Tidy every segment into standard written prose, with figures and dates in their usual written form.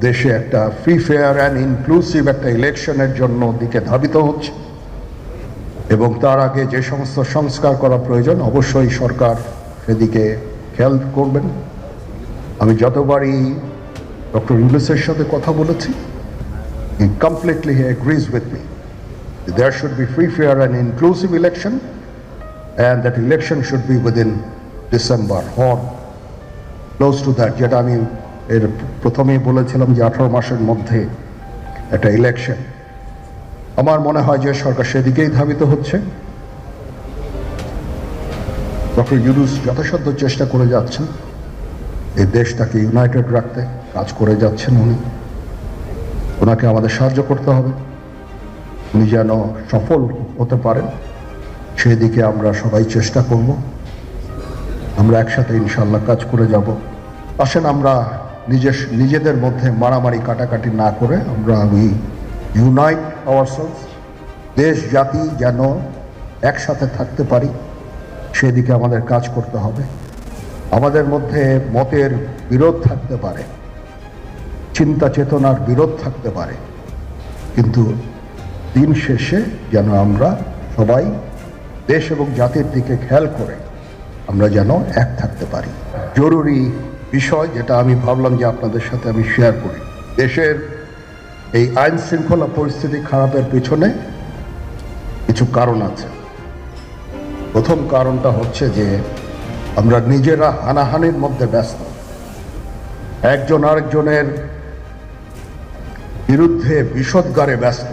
দেশে একটা free fair and inclusive একটা ইলেকশনের জন্য দিকে ধাবিত হচ্ছে এবং তার আগে যে সমস্ত সংস্কার করা প্রয়োজন অবশ্যই সরকার সেদিকে খেয়াল করবেন। আমি যতবারই ডক্টর ইউনূসের সাথে কথা বলেছি, he completely agrees with me. There should be free, fair and inclusive election, and that election should be within December or close to that. যেটা আমি এর প্রথমেই বলেছিলাম যে 18 মাসের মধ্যে একটা ইলেকশন। আমার মনে হয় যে সরকার সেদিকেই ধাবিত হচ্ছে। ডক্টর ইউনূস যথাসাধ্য চেষ্টা করে যাচ্ছেন এই দেশটাকে ইউনাইটেড রাখতে, কাজ করে যাচ্ছেন উনি। ওনাকে আমাদের সাহায্য করতে হবে, উনি যেন সফল হতে পারেন সেদিকে আমরা সবাই চেষ্টা করব। আমরা একসাথে ইনশাল্লাহ কাজ করে যাব। আসেন আমরা নিজেদের মধ্যে মারামারি কাটাকাটি না করে আমরা ইউনাইট আওয়ারসেলস, দেশ জাতি যেন একসাথে থাকতে পারি সেদিকে আমাদের কাজ করতে হবে। আমাদের মধ্যে মতের বিরোধ থাকতে পারে, চিন্তা চেতনার বিরোধ থাকতে পারে, কিন্তু দিন শেষে যেন আমরা সবাই দেশ এবং জাতির দিকে খেয়াল করে আমরা যেন এক থাকতে পারি। জরুরি বিষয় যেটা আমি ভাবলাম যে আপনাদের সাথে আমি শেয়ার করি, দেশের এই আইন শৃঙ্খলা পরিস্থিতি খারাপের পিছনে কিছু কারণ আছে। প্রথম কারণটা হচ্ছে যে আমরা নিজেরা হানাহানির মধ্যে ব্যস্ত, একজন আরেকজনের বিরুদ্ধে বিষোদ্গারে ব্যস্ত।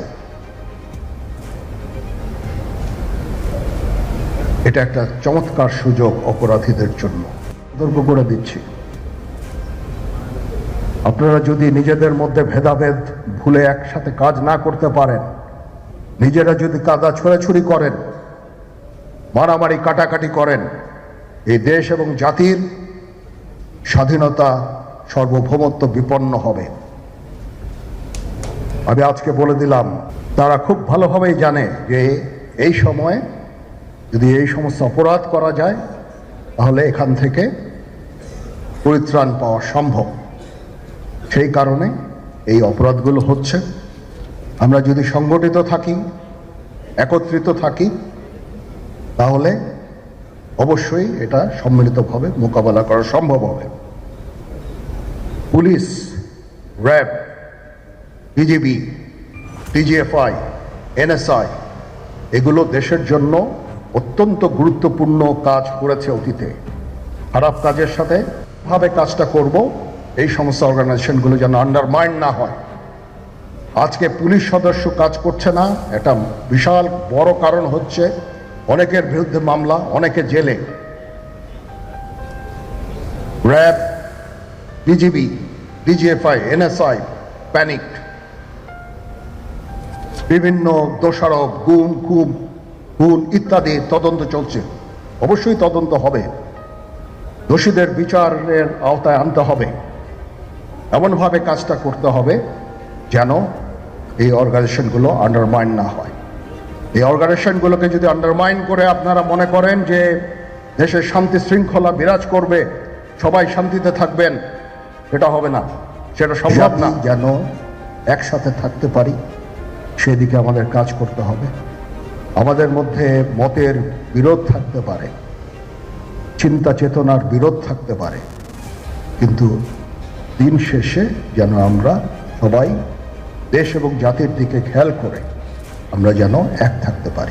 এটা একটা চমৎকার সুযোগ অপরাধীদের জন্য। সতর্ক করে দিচ্ছি, আপনারা যদি নিজেদের মধ্যে ভেদাভেদ ভুলে একসাথে কাজ না করতে পারেন, নিজেরা যদি কাদা ছোড়াছুড়ি করেন, মারামারি কাটাকাটি করেন, এই দেশ এবং জাতির স্বাধীনতা সার্বভৌমত্ব বিপন্ন হবে। আমি আজকে বলে দিলাম, তারা খুব ভালোভাবেই জানে যে এই সময়ে যদি এই সমস্ত অপরাধ করা যায় তাহলে এখান থেকে পরিত্রাণ পাওয়া সম্ভব। সেই কারণে এই অপরাধগুলো হচ্ছে। আমরা যদি সংগঠিত থাকি, একত্রিত থাকি, তাহলে অবশ্যই এটা সম্মিলিতভাবে মোকাবেলা করা সম্ভব হবে। Police, RAB, BGB, DGFI, NSI এগুলো দেশের জন্য অত্যন্ত গুরুত্বপূর্ণ কাজ করেছে অতীতে। খারাপ কাজের সাথে ভাবে কাজটা করব, এই সমস্ত অর্গানাইজেশনগুলো যেন আন্ডারমাইন না হয়। আজকে পুলিশ সদস্য কাজ করছে না, এটা বিশাল বড় কারণ হচ্ছে অনেকের বিরুদ্ধে মামলা, অনেকে জেলে। RAB, BGB, DGFI, NSI panicked. বিভিন্ন দোষারোপ, গুম, খুন ইত্যাদি তদন্ত চলছে। অবশ্যই তদন্ত হবে, দোষীদের বিচারের আওতায় আনতে হবে। এমনভাবে কাজটা করতে হবে যেন এই অর্গানাইজেশনগুলো আন্ডারমাইন না হয়। এই অর্গানাইজেশনগুলোকে যদি আন্ডারমাইন করে আপনারা মনে করেন যে দেশের শান্তি শৃঙ্খলা বিরাজ করবে, সবাই শান্তিতে থাকবেন, সেটা হবে না, সেটা সম্ভব না। যেন একসাথে থাকতে পারি সেদিকে আমাদের কাজ করতে হবে। আমাদের মধ্যে মতের বিরোধ থাকতে পারে, চিন্তা চেতনার বিরোধ থাকতে পারে, কিন্তু দিন শেষে যেন আমরা সবাই দেশ এবং জাতির দিকে খেয়াল করে আমরা যেন এক থাকতে পারি।